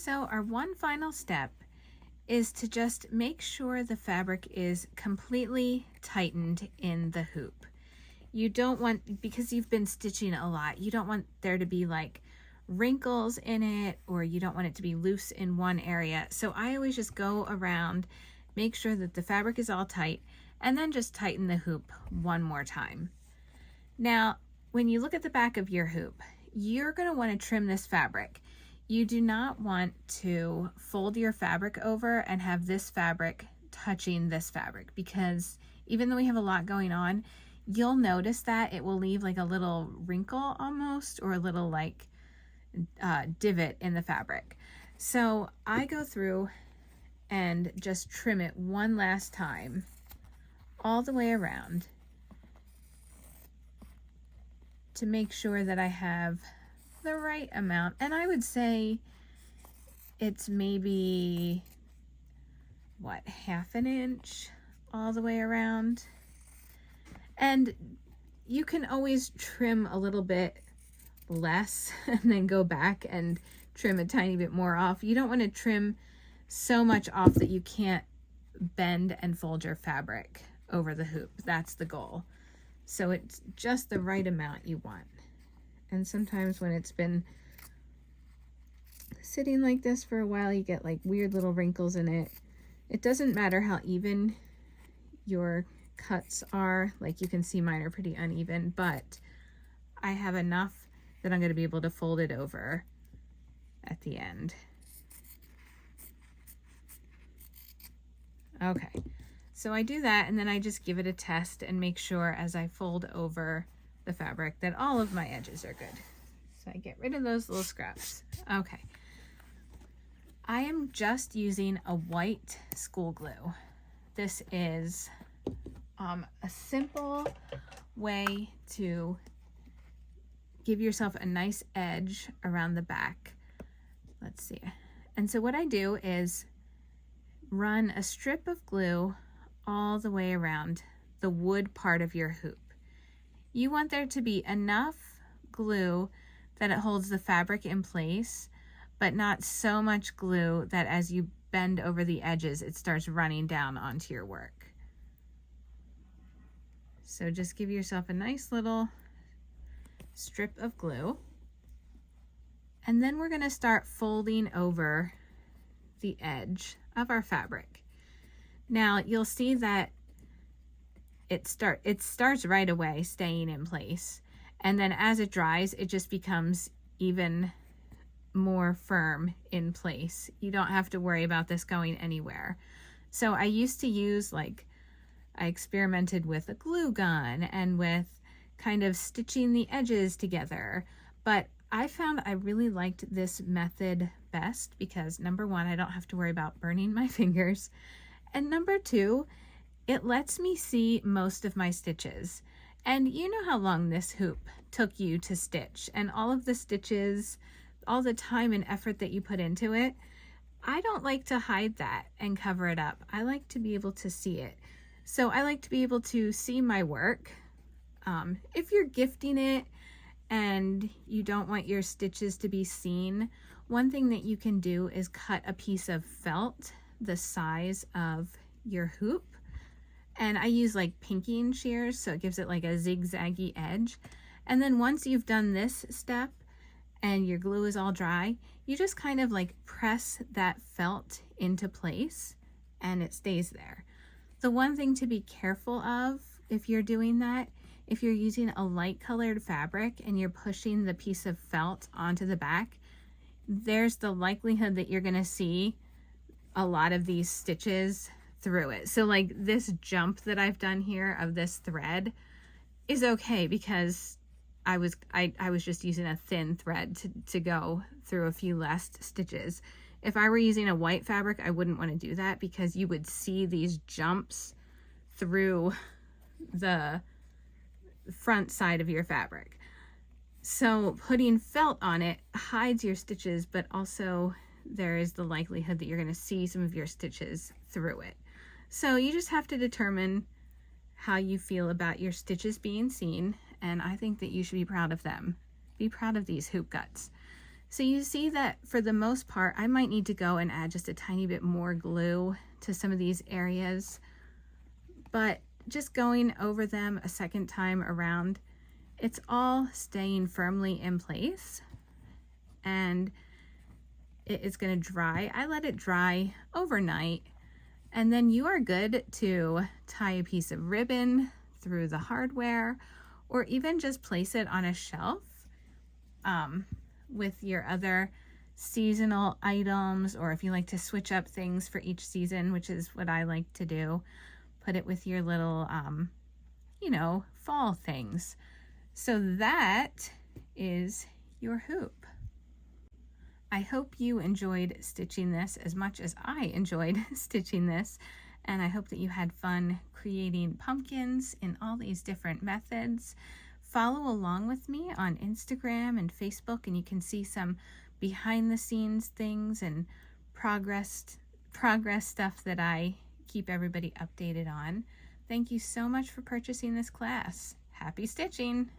So our one final step is to just make sure the fabric is completely tightened in the hoop. You don't want, because you've been stitching a lot, you don't want there to be like wrinkles in it, or you don't want it to be loose in one area. So I always just go around, make sure that the fabric is all tight, and then just tighten the hoop one more time. Now, when you look at the back of your hoop, you're going to want to trim this fabric. You do not want to fold your fabric over and have this fabric touching this fabric, because even though we have a lot going on, you'll notice that it will leave like a little wrinkle almost, or a little like divot in the fabric. So I go through and just trim it one last time all the way around to make sure that I have the right amount. And I would say it's maybe what, half an inch all the way around. And you can always trim a little bit less and then go back and trim a tiny bit more off. You don't want to trim so much off that you can't bend and fold your fabric over the hoop. That's the goal. So it's just the right amount you want. And sometimes when it's been sitting like this for a while, you get like weird little wrinkles in it. It doesn't matter how even your cuts are. Like you can see mine are pretty uneven, but I have enough that I'm going to be able to fold it over at the end. Okay, so I do that, and then I just give it a test and make sure as I fold over the fabric that all of my edges are good. So I get rid of those little scraps. Okay, I am just using a white school glue. This is a simple way to give yourself a nice edge around the back. Let's see. And so what I do is run a strip of glue all the way around the wood part of your hoop. You want there to be enough glue that it holds the fabric in place, but not so much glue that as you bend over the edges, it starts running down onto your work. So just give yourself a nice little strip of glue. And then we're going to start folding over the edge of our fabric. Now you'll see that it starts right away staying in place, and then as it dries it just becomes even more firm in place. You don't have to worry about this going anywhere. So I used to use, like, I experimented with a glue gun and with kind of stitching the edges together, but I found I really liked this method best because number one, I don't have to worry about burning my fingers, and number two, it lets me see most of my stitches. And you know how long this hoop took you to stitch, and all of the stitches, all the time and effort that you put into it. I don't like to hide that and cover it up. I like to be able to see it. So I like to be able to see my work. If you're gifting it and you don't want your stitches to be seen, one thing that you can do is cut a piece of felt the size of your hoop. And I use like pinking shears, so it gives it like a zigzaggy edge. And then once you've done this step and your glue is all dry, you just kind of like press that felt into place and it stays there. The one thing to be careful of if you're doing that, if you're using a light colored fabric and you're pushing the piece of felt onto the back, there's the likelihood that you're gonna see a lot of these stitches through it. So like this jump that I've done here of this thread is okay because I was just using a thin thread to go through a few last stitches. If I were using a white fabric, I wouldn't want to do that because you would see these jumps through the front side of your fabric. So putting felt on it hides your stitches, but also there is the likelihood that you're going to see some of your stitches through it. So you just have to determine how you feel about your stitches being seen, and I think that you should be proud of them. Be proud of these hoop guts. So you see that for the most part, I might need to go and add just a tiny bit more glue to some of these areas, but just going over them a second time around, it's all staying firmly in place and it is going to dry. I let it dry overnight, and then you are good to tie a piece of ribbon through the hardware, or even just place it on a shelf with your other seasonal items, or if you like to switch up things for each season, which is what I like to do, put it with your little, you know, fall things. So that is your hoop. I hope you enjoyed stitching this as much as I enjoyed stitching this, and I hope that you had fun creating pumpkins in all these different methods. Follow along with me on Instagram and Facebook, and you can see some behind the scenes things and progress stuff that I keep everybody updated on. Thank you so much for purchasing this class. Happy stitching!